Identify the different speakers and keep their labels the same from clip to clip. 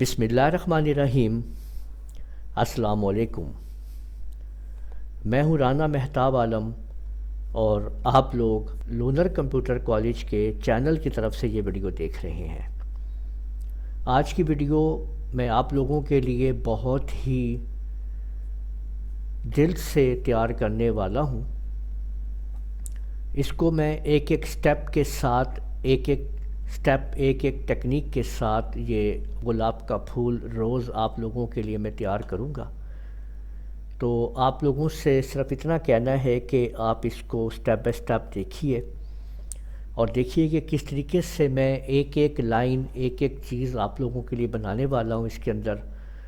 Speaker 1: بسم اللہ الرحمن الرحیم۔ السلام علیکم۔ میں ہوں رانا مہتاب عالم اور آپ لوگ لونر کمپیوٹر کالج کے چینل کی طرف سے یہ ویڈیو دیکھ رہے ہیں۔ آج کی ویڈیو میں آپ لوگوں کے لیے بہت ہی دل سے تیار کرنے والا ہوں۔ اس کو میں ایک ایک سٹیپ کے ساتھ ایک ایک ٹیکنیک کے ساتھ یہ گلاب کا پھول روز آپ لوگوں کے لیے میں تیار کروں گا۔ تو آپ لوگوں سے صرف اتنا کہنا ہے کہ آپ اس کو سٹیپ بائی سٹیپ دیکھیے اور دیکھیے کہ کس طریقے سے میں ایک ایک لائن ایک ایک چیز آپ لوگوں کے لیے بنانے والا ہوں اس کے اندر،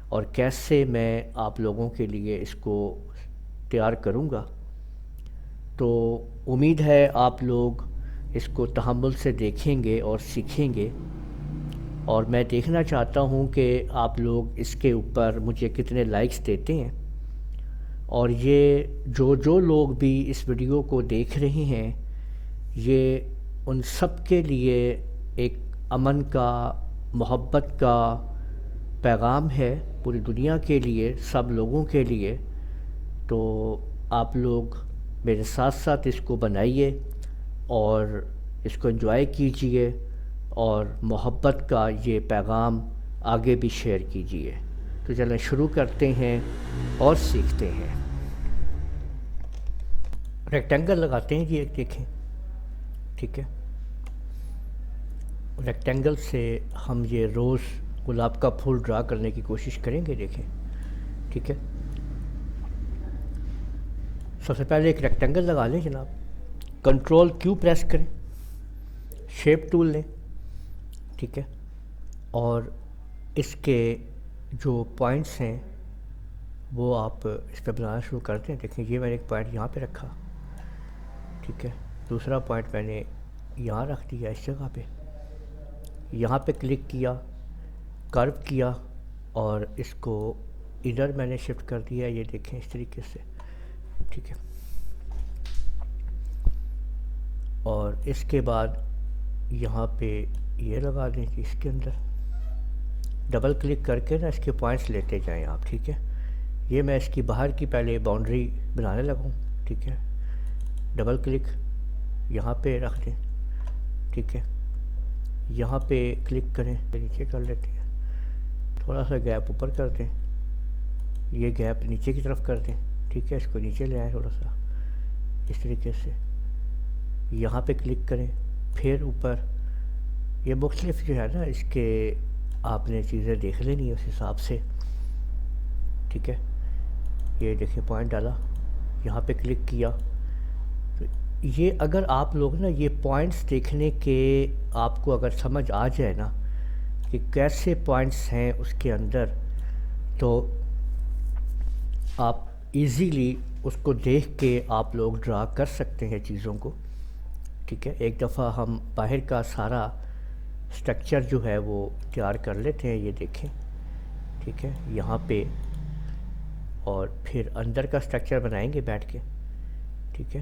Speaker 1: اور کیسے میں آپ لوگوں کے لیے اس کو تیار کروں گا۔ تو امید ہے آپ لوگ اس کو تحمل سے دیکھیں گے اور سیکھیں گے، اور میں دیکھنا چاہتا ہوں کہ آپ لوگ اس کے اوپر مجھے کتنے لائکس دیتے ہیں۔ اور یہ جو لوگ بھی اس ویڈیو کو دیکھ رہے ہیں، یہ ان سب کے لیے ایک امن کا، محبت کا پیغام ہے، پوری دنیا کے لیے، سب لوگوں کے لیے۔ تو آپ لوگ میرے ساتھ ساتھ اس کو بنائیے اور اس کو انجوائے کیجئے اور محبت کا یہ پیغام آگے بھی شیئر کیجئے۔ تو چلیں شروع کرتے ہیں اور سیکھتے ہیں۔ ریکٹینگل لگاتے ہیں جی، ایک دیکھیں، ٹھیک ہے۔ ریکٹینگل سے ہم یہ روز گلاب کا پھول ڈرا کرنے کی کوشش کریں گے، دیکھیں، ٹھیک ہے۔ سب سے پہلے ایک ریکٹینگل لگا لیں جناب، کنٹرول کیو پریس کریں، شیپ ٹول لیں، ٹھیک ہے، اور اس کے جو پوائنٹس ہیں وہ آپ اس پہ بنانا شروع کرتے ہیں۔ دیکھیں یہ میں نے ایک پوائنٹ یہاں پہ رکھا، ٹھیک ہے، دوسرا پوائنٹ میں نے یہاں رکھ دیا اس جگہ پہ، یہاں پہ کلک کیا، کرو کیا اور اس کو ادھر میں نے شفٹ کر دیا، یہ دیکھیں اس طریقے سے، ٹھیک ہے۔ اور اس کے بعد یہاں پہ یہ لگا دیں کہ اس کے اندر ڈبل کلک کر کے نا اس کے پوائنٹس لیتے جائیں آپ، ٹھیک ہے۔ یہ میں اس کی باہر کی پہلے باؤنڈری بنانے لگوں، ٹھیک ہے۔ ڈبل کلک یہاں پہ رکھ دیں، ٹھیک ہے، یہاں پہ کلک کریں، نیچے کر لیتے ہیں، تھوڑا سا گیپ اوپر کر دیں، یہ گیپ نیچے کی طرف کر دیں، ٹھیک ہے، اس کو نیچے لے آئیں تھوڑا سا اس طریقے سے، یہاں پہ کلک کریں، پھر اوپر یہ مختلف جو ہے نا اس کے آپ نے چیزیں دیکھ لینی ہے اس حساب سے، ٹھیک ہے۔ یہ دیکھیں پوائنٹ ڈالا، یہاں پہ کلک کیا، تو یہ اگر آپ لوگ نا یہ پوائنٹس دیکھنے کے آپ کو اگر سمجھ آ جائے نا کہ کیسے پوائنٹس ہیں اس کے اندر، تو آپ ایزیلی اس کو دیکھ کے آپ لوگ ڈرا کر سکتے ہیں چیزوں کو، ٹھیک ہے۔ ایک دفعہ ہم باہر کا سارا سٹرکچر جو ہے وہ تیار کر لیتے ہیں، یہ دیکھیں، ٹھیک ہے، یہاں پہ، اور پھر اندر کا سٹرکچر بنائیں گے بیٹھ کے، ٹھیک ہے۔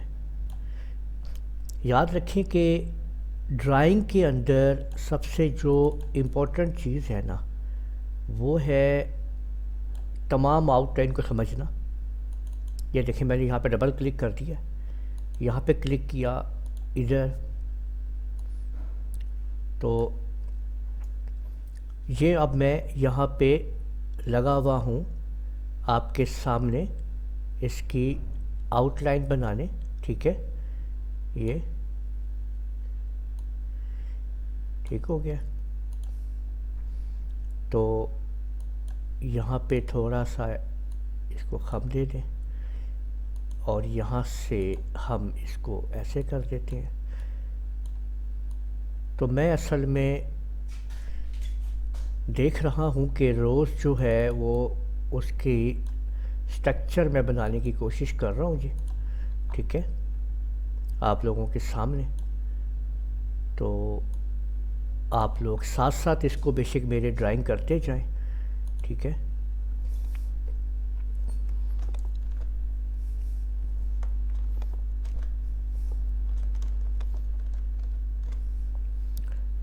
Speaker 1: یاد رکھیں کہ ڈرائنگ کے اندر سب سے جو امپورٹنٹ چیز ہے نا وہ ہے تمام آؤٹ لائن کو سمجھنا۔ یہ دیکھیں میں نے یہاں پہ ڈبل کلک کر دیا، یہاں پہ کلک کیا ادھر، تو یہ اب میں یہاں پہ لگا ہوا ہوں آپ کے سامنے اس کی آؤٹ لائن بنانے، ٹھیک ہے، یہ ٹھیک ہو گیا۔ تو یہاں پہ تھوڑا سا اس کو خم دے دیں اور یہاں سے ہم اس کو ایسے کر دیتے ہیں۔ تو میں اصل میں دیکھ رہا ہوں کہ روز جو ہے وہ اس کی سٹرکچر میں بنانے کی کوشش کر رہا ہوں جی، ٹھیک ہے، آپ لوگوں کے سامنے۔ تو آپ لوگ ساتھ ساتھ اس کو بے شک میرے ڈرائنگ کرتے جائیں، ٹھیک ہے۔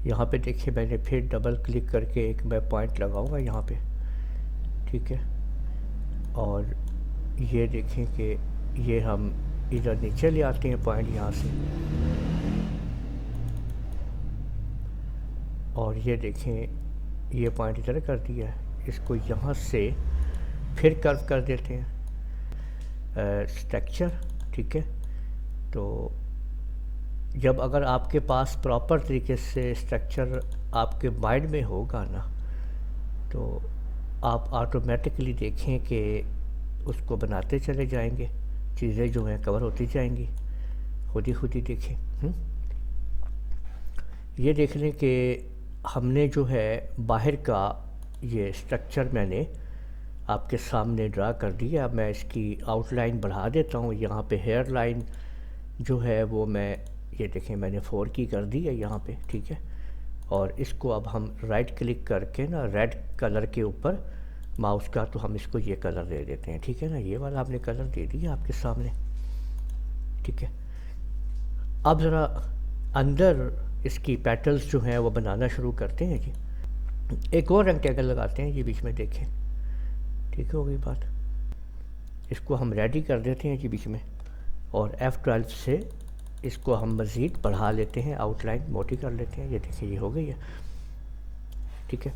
Speaker 1: یہاں پہ دیکھیں میں نے پھر ڈبل کلک کر کے ایک میں پوائنٹ لگاؤں گا یہاں پہ، ٹھیک ہے، اور یہ دیکھیں کہ یہ ہم ادھر نیچے لے آتے ہیں پوائنٹ یہاں سے، اور یہ دیکھیں یہ پوائنٹ ادھر کر دیا ہے، اس کو یہاں سے پھر کرو کر دیتے ہیں اسٹرکچر، ٹھیک ہے۔ تو جب اگر آپ کے پاس پراپر طریقے سے اسٹرکچر آپ کے مائنڈ میں ہوگا نا، تو آپ آٹومیٹکلی دیکھیں کہ اس کو بناتے چلے جائیں گے، چیزیں جو ہیں کور ہوتی جائیں گی، خود ہی دیکھیں۔ یہ دیکھ لیں کہ ہم نے جو ہے باہر کا یہ اسٹرکچر میں نے آپ کے سامنے ڈرا کر دیا۔ اب میں اس کی آؤٹ لائن بڑھا دیتا ہوں، یہاں پہ ہیئر لائن جو ہے وہ میں یہ دیکھیں میں نے 4 کی کر دی ہے یہاں پہ، ٹھیک ہے، اور اس کو اب ہم رائٹ کلک کر کے نا ریڈ کلر کے اوپر ماؤس کا، تو ہم اس کو یہ کلر دے دیتے ہیں، ٹھیک ہے نا، یہ والا آپ نے کلر دے دیا آپ کے سامنے، ٹھیک ہے۔ اب ذرا اندر اس کی پیٹلز جو ہیں وہ بنانا شروع کرتے ہیں جی۔ ایک اور ریکٹینگل لگاتے ہیں جی بیچ میں، دیکھیں ٹھیک ہو گئی بات، اس کو ہم ریڈی کر دیتے ہیں جی بیچ میں، اور F12 سے اس کو ہم مزید بڑھا لیتے ہیں، آؤٹ لائن موٹی کر لیتے ہیں، یہ دیکھیں یہ ہو گئی ہے، ٹھیک ہے۔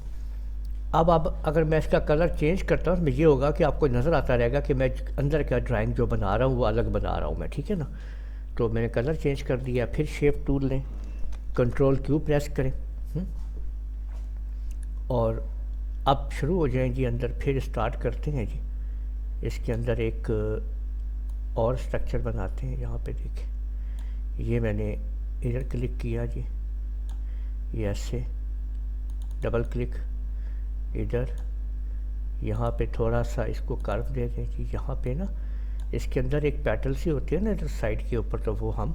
Speaker 1: اب اگر میں اس کا کلر چینج کرتا ہوں اس میں یہ ہوگا کہ آپ کو نظر آتا رہے گا کہ میں اندر کا ڈرائنگ جو بنا رہا ہوں وہ الگ بنا رہا ہوں میں، ٹھیک ہے نا۔ تو میں نے کلر چینج کر دیا، پھر شیپ ٹول لیں، کنٹرول کیو پریس کریں، اور اب شروع ہو جائیں جی اندر، پھر اسٹارٹ کرتے ہیں جی، اس کے اندر ایک اور اسٹرکچر بناتے ہیں، یہاں پہ دیکھیں یہ میں نے ادھر کلک کیا جی، یہ ایسے ڈبل کلک ادھر، یہاں پہ تھوڑا سا اس کو کرو دے دیں جی، یہاں پہ نا اس کے اندر ایک پیٹل سی ہوتی ہے نا ادھر سائڈ کے اوپر، تو وہ ہم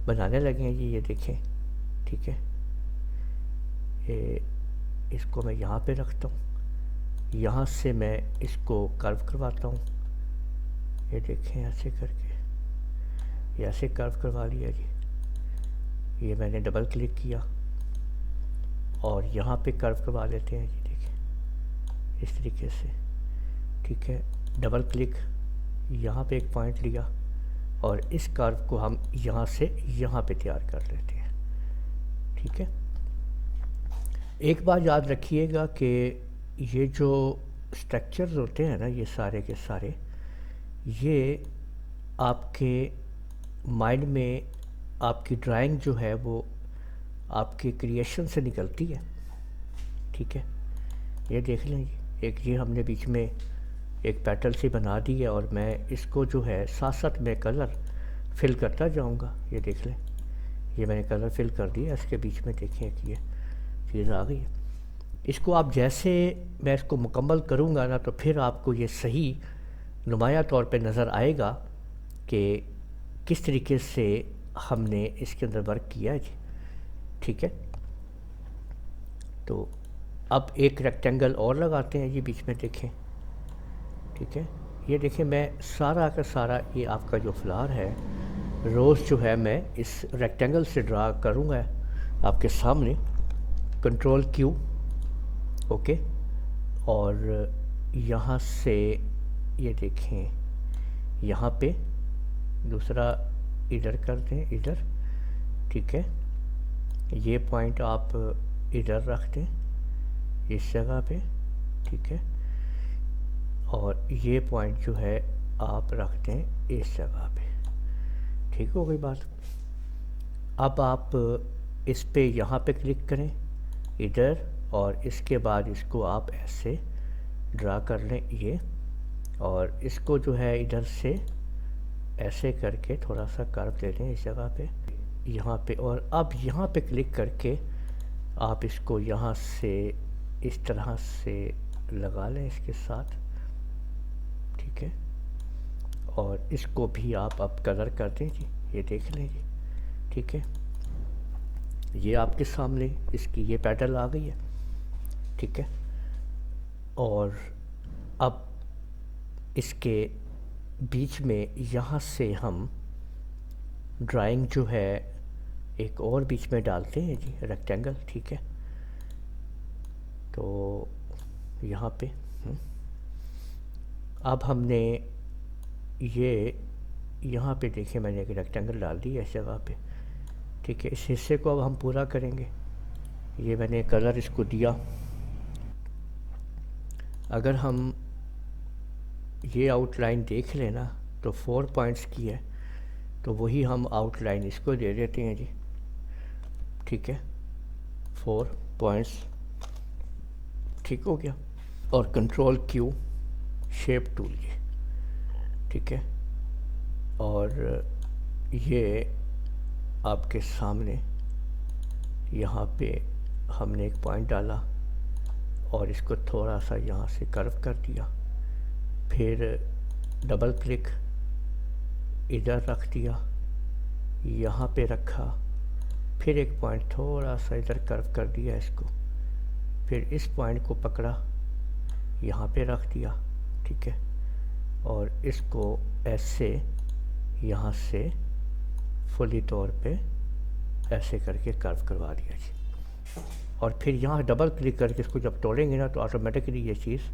Speaker 1: بنانے لگے ہیں جی، یہ دیکھیں ٹھیک ہے۔ اس کو میں یہاں پہ رکھتا ہوں، یہاں سے میں اس کو کرو کرواتا ہوں، یہ دیکھیں ایسے کر کے، یہ ایسے کرو کروا لیا جی، یہ میں نے ڈبل کلک کیا اور یہاں پہ کرو کروا لیتے ہیں جی، دیکھیں اس طریقے سے، ٹھیک ہے۔ ڈبل کلک، یہاں پہ ایک پوائنٹ لیا اور اس کرو کو ہم یہاں سے یہاں پہ تیار کر لیتے ہیں، ٹھیک ہے۔ ایک بات یاد رکھیے گا کہ یہ جو اسٹرکچرز ہوتے ہیں نا یہ سارے کے سارے، یہ آپ کے مائنڈ میں آپ کی ڈرائنگ جو ہے وہ آپ کی کریشن سے نکلتی ہے، ٹھیک ہے۔ یہ دیکھ لیں جی، ایک یہ ہم نے بیچ میں ایک پیٹل سی بنا دی ہے، اور میں اس کو جو ہے ساتھ ساتھ میں کلر فل کرتا جاؤں گا، یہ دیکھ لیں یہ میں نے کلر فل کر دیا، اس کے بیچ میں دیکھیں کہ یہ چیز آ گئی ہے۔ اس کو آپ جیسے میں اس کو مکمل کروں گا نا تو پھر آپ کو یہ صحیح نمایاں طور پہ نظر آئے گا کہ کس طریقے سے ہم نے اس کے اندر ورک کیا ہے جی، ٹھیک ہے۔ تو اب ایک ریکٹینگل اور لگاتے ہیں جی بیچ میں، دیکھیں ٹھیک ہے۔ یہ دیکھیں میں سارا کا سارا یہ آپ کا جو فلاور ہے روز جو ہے میں اس ریکٹینگل سے ڈرا کروں گا آپ کے سامنے، کنٹرول کیو، اوکے، اور یہاں سے یہ دیکھیں یہاں پہ دوسرا ادھر کر دیں، ادھر، ٹھیک ہے۔ یہ پوائنٹ آپ ادھر رکھ دیں اس جگہ پہ، ٹھیک ہے، اور یہ پوائنٹ جو ہے آپ رکھ دیں اس جگہ پہ، ٹھیک ہو گئی بات۔ اب آپ اس پہ یہاں پہ کلک کریں ادھر، اور اس کے بعد اس کو آپ ایسے ڈرا کر لیں یہ، اور اس کو جو ہے ادھر سے ایسے کر کے تھوڑا سا کرو دے دیں اس جگہ پہ، یہاں پہ، اور اب یہاں پہ کلک کر کے آپ اس کو یہاں سے اس طرح سے لگا لیں اس کے ساتھ، ٹھیک ہے، اور اس کو بھی آپ اب کلر کر دیں جی، یہ دیکھ لیں جی، ٹھیک ہے۔ یہ آپ کے سامنے اس کی یہ پیٹل آ گئی ہے، ٹھیک ہے، اور اب اس کے بیچ میں یہاں سے ہم ڈرائنگ جو ہے ایک اور بیچ میں ڈالتے ہیں جی ریکٹینگل، ٹھیک ہے. تو یہاں پہ اب ہم نے یہ یہاں پہ دیکھیں میں نے ایک ریکٹینگل ڈال دی ہے اس جگہ پہ، ٹھیک ہے. اس حصے کو اب ہم پورا کریں گے. یہ میں نے کلر اس کو دیا. اگر ہم یہ آؤٹ لائن دیکھ لیں نا تو 4 پوائنٹس کی ہے، تو وہی ہم آؤٹ لائن اس کو دے دیتے ہیں جی، ٹھیک ہے. 4 پوائنٹس، ٹھیک ہو گیا. اور کنٹرول کیو شیپ ٹول جی، ٹھیک ہے. اور یہ آپ کے سامنے یہاں پہ ہم نے ایک پوائنٹ ڈالا اور اس کو تھوڑا سا یہاں سے کرو کر دیا، پھر ڈبل کلک ادھر رکھ دیا، یہاں پہ رکھا، پھر ایک پوائنٹ تھوڑا سا ادھر کرو کر دیا اس کو، پھر اس پوائنٹ کو پکڑا یہاں پہ رکھ دیا، ٹھیک ہے. اور اس کو ایسے یہاں سے فلی طور پہ ایسے کر کے کرو کروا دیا جی. اور پھر یہاں ڈبل کلک کر کے اس کو جب توڑیں گے نا تو آٹومیٹکلی یہ چیز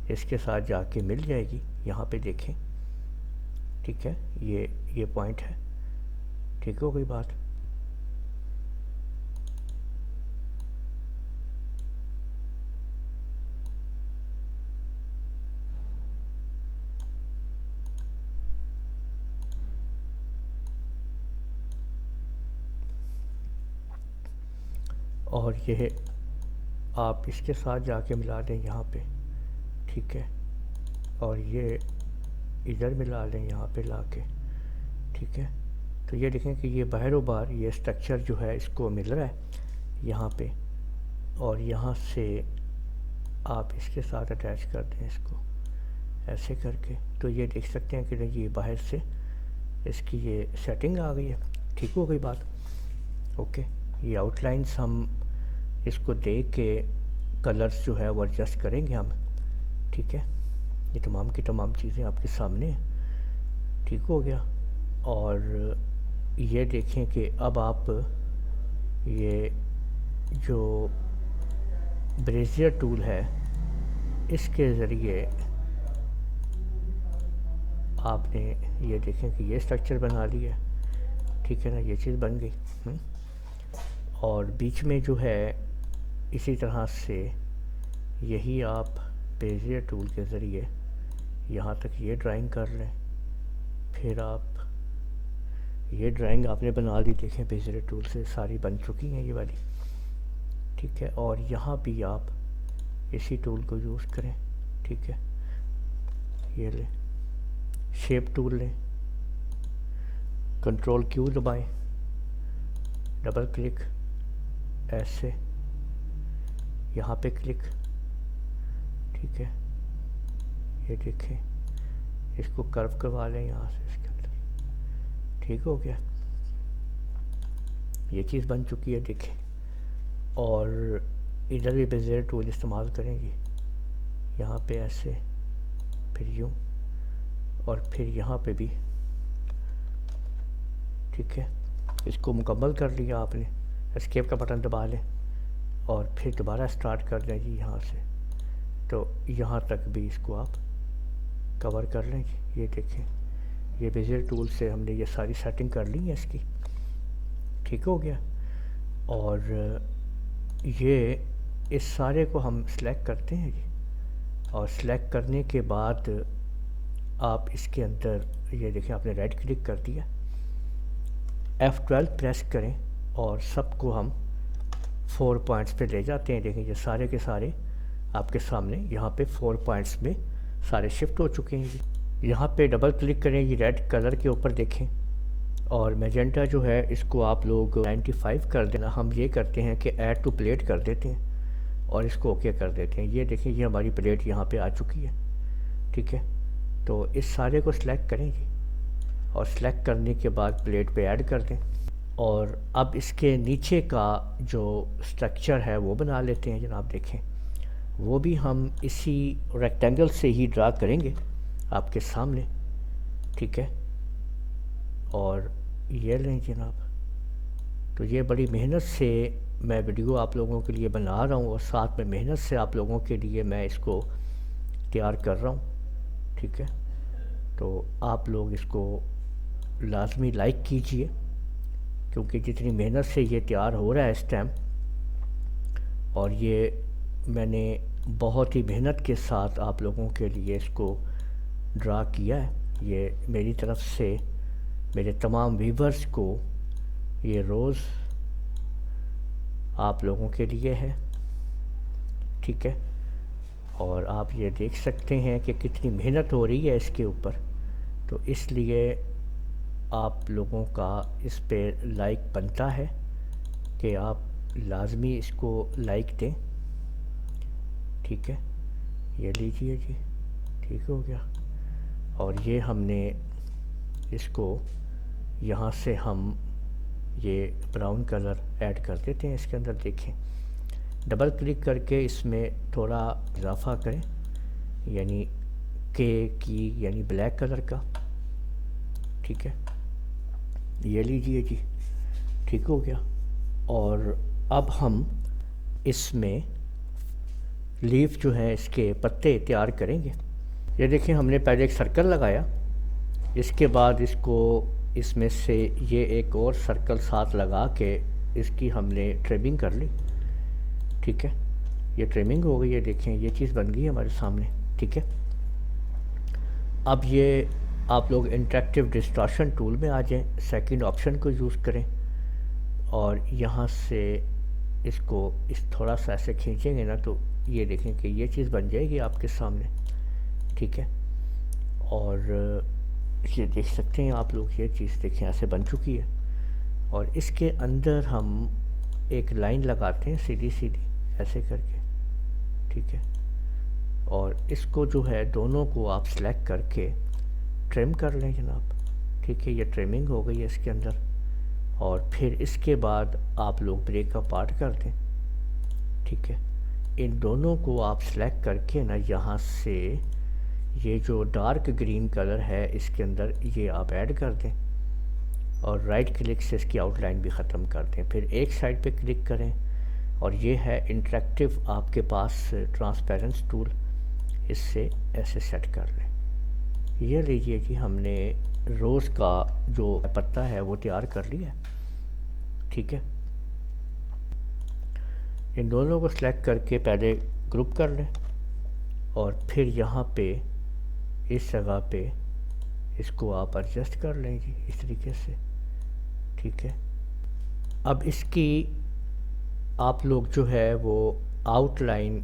Speaker 1: اس کے ساتھ جا کے مل جائے گی. یہاں پہ دیکھیں، ٹھیک ہے. یہ پوائنٹ ہے، ٹھیک ہو گئی بات. اور یہ آپ اس کے ساتھ جا کے ملا دیں یہاں پہ، ٹھیک ہے. اور یہ ادھر ملا لیں یہاں پہ لا کے، ٹھیک ہے. تو یہ دیکھیں کہ یہ باہر و باہر یہ اسٹرکچر جو ہے اس کو مل رہا ہے یہاں پہ، اور یہاں سے آپ اس کے ساتھ اٹیچ کر دیں اس کو ایسے کر کے. تو یہ دیکھ سکتے ہیں کہ یہ باہر سے اس کی یہ سیٹنگ آ گئی ہے، ٹھیک ہو گئی بات. اوکے. یہ آؤٹ لائنس ہم اس کو دیکھ کے کلرز جو ہے وہ ایڈجسٹ کریں گے ہم، ٹھیک ہے. یہ تمام کی تمام چیزیں آپ کے سامنے ہیں، ٹھیک ہو گیا. اور یہ دیکھیں کہ اب آپ یہ جو بریزیئر ٹول ہے اس کے ذریعے آپ نے یہ دیکھیں کہ یہ اسٹرکچر بنا لیا ہے، ٹھیک ہے نا. یہ چیز بن گئی. اور بیچ میں جو ہے اسی طرح سے یہی آپ بیزیئر ٹول کے ذریعے یہاں تک یہ ڈرائنگ کر لیں. پھر آپ یہ ڈرائنگ آپ نے بنا لی، دیکھیں بیزیئر ٹول سے ساری بن چکی ہیں یہ والی، ٹھیک ہے. اور یہاں بھی آپ اسی ٹول کو یوز کریں، ٹھیک ہے. یہ لیں شیپ ٹول لیں، کنٹرول کیو دبائیں، ڈبل کلک ایسے یہاں پہ کلک، ٹھیک ہے. یہ دیکھیں اس کو کرو کروا لیں یہاں سے اس کے اندر، ٹھیک ہو گیا. یہ چیز بن چکی ہے دیکھیں. اور ادھر بھی بیزیئر ٹول استعمال کریں گی، یہاں پہ ایسے، پھر یوں، اور پھر یہاں پہ بھی، ٹھیک ہے. اس کو مکمل کر لیا آپ نے، اسکیپ کا بٹن دبا لیں اور پھر دوبارہ سٹارٹ کر دیں جی یہاں سے. تو یہاں تک بھی اس کو آپ کور کر لیں جی. یہ دیکھیں یہ بیزیئر ٹول سے ہم نے یہ ساری سیٹنگ کر لی ہے اس کی، ٹھیک ہو گیا. اور یہ اس سارے کو ہم سلیکٹ کرتے ہیں جی. اور سلیکٹ کرنے کے بعد آپ اس کے اندر یہ دیکھیں آپ نے رائٹ کلک کر دیا، F12 پریس کریں اور سب کو ہم 4 پوائنٹس پہ لے جاتے ہیں. دیکھیں یہ سارے کے سارے آپ کے سامنے یہاں پہ 4 پوائنٹس میں سارے شفٹ ہو چکے ہیں جی. یہاں پہ ڈبل کلک کریں جی ریڈ کلر کے اوپر دیکھیں، اور میجنٹا جو ہے اس کو آپ لوگ 95 کر دینا. ہم یہ کرتے ہیں کہ ایڈ ٹو پلیٹ کر دیتے ہیں اور اس کو اوکے کر دیتے ہیں. یہ دیکھیں یہ ہماری پلیٹ یہاں پہ آ چکی ہے، ٹھیک ہے. تو اس سارے کو سلیکٹ کریں جی، اور سلیکٹ کرنے کے بعد پلیٹ پہ ایڈ کر دیں. اور اب اس کے نیچے کا جو سٹرکچر ہے وہ بنا لیتے ہیں جناب. دیکھیں وہ بھی ہم اسی ریکٹینگل سے ہی ڈرا کریں گے آپ کے سامنے، ٹھیک ہے. اور یہ لیں جناب، تو یہ بڑی محنت سے میں ویڈیو آپ لوگوں کے لیے بنا رہا ہوں، اور ساتھ میں محنت سے آپ لوگوں کے لیے میں اس کو تیار کر رہا ہوں، ٹھیک ہے؟ تو آپ لوگ اس کو لازمی لائک کیجئے، کیونکہ جتنی محنت سے یہ تیار ہو رہا ہے اس ٹائم، اور یہ میں نے بہت ہی محنت کے ساتھ آپ لوگوں کے لیے اس کو ڈرا کیا ہے، یہ میری طرف سے میرے تمام ویورز کو یہ روز آپ لوگوں کے لیے ہے، ٹھیک ہے؟ اور آپ یہ دیکھ سکتے ہیں کہ کتنی محنت ہو رہی ہے اس کے اوپر، تو اس لیے آپ لوگوں کا اس پہ لائک بنتا ہے کہ آپ لازمی اس کو لائک دیں، ٹھیک ہے؟ یہ لیجئے جی، ٹھیک ہو گیا۔ اور یہ ہم نے اس کو یہاں سے ہم یہ براؤن کلر ایڈ کر دیتے ہیں اس کے اندر، دیکھیں ڈبل کلک کر کے اس میں تھوڑا اضافہ کریں، یعنی یعنی بلیک کلر کا، ٹھیک ہے؟ یہ لیجئے جی، ٹھیک ہو گیا۔ اور اب ہم اس میں لیف جو ہیں اس کے پتے تیار کریں گے۔ یہ دیکھیں ہم نے پہلے ایک سرکل لگایا، اس کے بعد اس کو اس میں سے یہ ایک اور سرکل ساتھ لگا کے اس کی ہم نے ٹریمنگ کر لی، ٹھیک ہے؟ یہ ٹریمنگ ہو گئی ہے، دیکھیں یہ چیز بن گئی ہے ہمارے سامنے، ٹھیک ہے؟ اب یہ آپ لوگ انٹریکٹیو ڈسٹارشن ٹول میں آ جائیں، سیکنڈ آپشن کو یوز کریں، اور یہاں سے اس کو تھوڑا سا ایسے کھینچیں گے نا تو یہ دیکھیں کہ یہ چیز بن جائے گی آپ کے سامنے، ٹھیک ہے؟ اور یہ دیکھ سکتے ہیں آپ لوگ، یہ چیز دیکھیں ایسے بن چکی ہے، اور اس کے اندر ہم ایک لائن لگاتے ہیں سیدھی سیدھی ایسے کر کے، ٹھیک ہے؟ اور اس کو جو ہے دونوں کو آپ سلیکٹ کر کے ٹرم کر لیں جناب، ٹھیک ہے؟ یہ ٹریمنگ ہو گئی ہے اس کے اندر، اور پھر اس کے بعد آپ لوگ بریک اپارٹ کر دیں، ٹھیک ہے؟ ان دونوں کو آپ سلیکٹ کر کے نا یہاں سے یہ جو ڈارک گرین کلر ہے اس کے اندر یہ آپ ایڈ کر دیں، اور رائٹ کلک سے اس کی آؤٹ لائن بھی ختم کر دیں، پھر ایک سائڈ پہ کلک کریں، اور یہ ہے انٹریکٹیو آپ کے پاس ٹرانسپیرنس ٹول، اس سے ایسے سیٹ کر لیں۔ یہ لیجئے جی، ہم نے روز کا جو پتا ہے وہ تیار کر لیا ہے، ٹھیک ہے؟ ان دونوں کو سلیکٹ کر کے پہلے گروپ کر لیں، اور پھر یہاں پہ اس جگہ پہ اس کو آپ ایڈجسٹ کر لیں جی اس طریقے سے، ٹھیک ہے؟ اب اس کی آپ لوگ جو ہے وہ آؤٹ لائن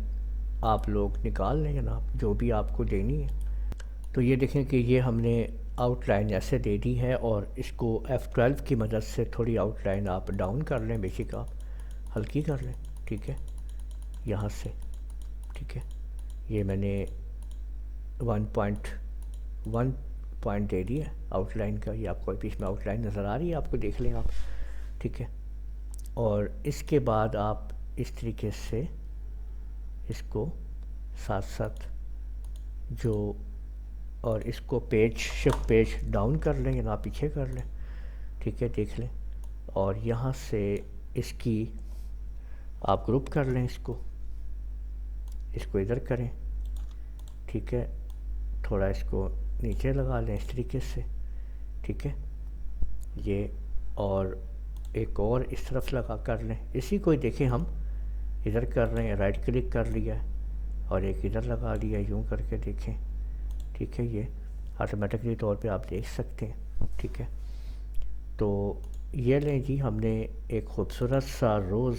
Speaker 1: آپ لوگ نکال لیں جناب، جو بھی آپ کو دینی ہے۔ تو یہ دیکھیں کہ یہ ہم نے آؤٹ لائن ایسے دے دی ہے، اور اس کو F12 کی مدد سے تھوڑی آؤٹ لائن آپ ڈاؤن کر لیں، بیشک آپ ہلکی کر لیں، ٹھیک ہے؟ یہاں سے، ٹھیک ہے؟ یہ میں نے 1.1 پوائنٹ دے دیا آؤٹ لائن کا، یہ آپ کو پیچھے میں آؤٹ لائن نظر آ رہی ہے، آپ کو دیکھ لیں آپ، ٹھیک ہے؟ اور اس کے بعد آپ اس طریقے سے اس کو ساتھ ساتھ اور اس کو شفٹ پیج ڈاؤن کر لیں یا پیچھے کر لیں، ٹھیک ہے؟ دیکھ لیں، اور یہاں سے اس کی آپ گروپ کر لیں، اس کو ادھر کریں، ٹھیک ہے؟ تھوڑا اس کو نیچے لگا لیں اس طریقے سے، ٹھیک ہے؟ یہ اور ایک اور اس طرف لگا کر لیں، اسی کو دیکھیں ہم ادھر کر رہے ہیں، رائٹ کلک کر لیا اور ایک ادھر لگا لیا، یوں کر کے دیکھیں، ٹھیک ہے؟ یہ آٹومیٹکلی طور پہ آپ دیکھ سکتے ہیں، ٹھیک ہے؟ تو یہ لیں جی، ہم نے ایک خوبصورت سا روز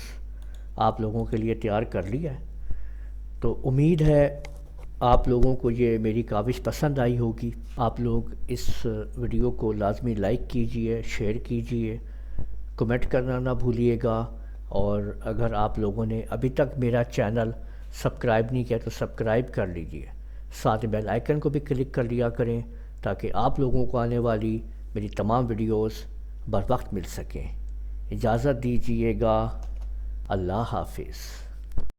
Speaker 1: آپ لوگوں کے لیے تیار کر لیا ہے۔ تو امید ہے آپ لوگوں کو یہ میری کاوش پسند آئی ہوگی۔ آپ لوگ اس ویڈیو کو لازمی لائک کیجئے، شیئر کیجئے، کمنٹ کرنا نہ بھولیے گا، اور اگر آپ لوگوں نے ابھی تک میرا چینل سبسکرائب نہیں کیا تو سبسکرائب کر لیجئے، ساتھ بیل آئیکن کو بھی کلک کر لیا کریں تاکہ آپ لوگوں کو آنے والی میری تمام ویڈیوز بر وقت مل سکیں۔ اجازت دیجئے گا، اللہ حافظ۔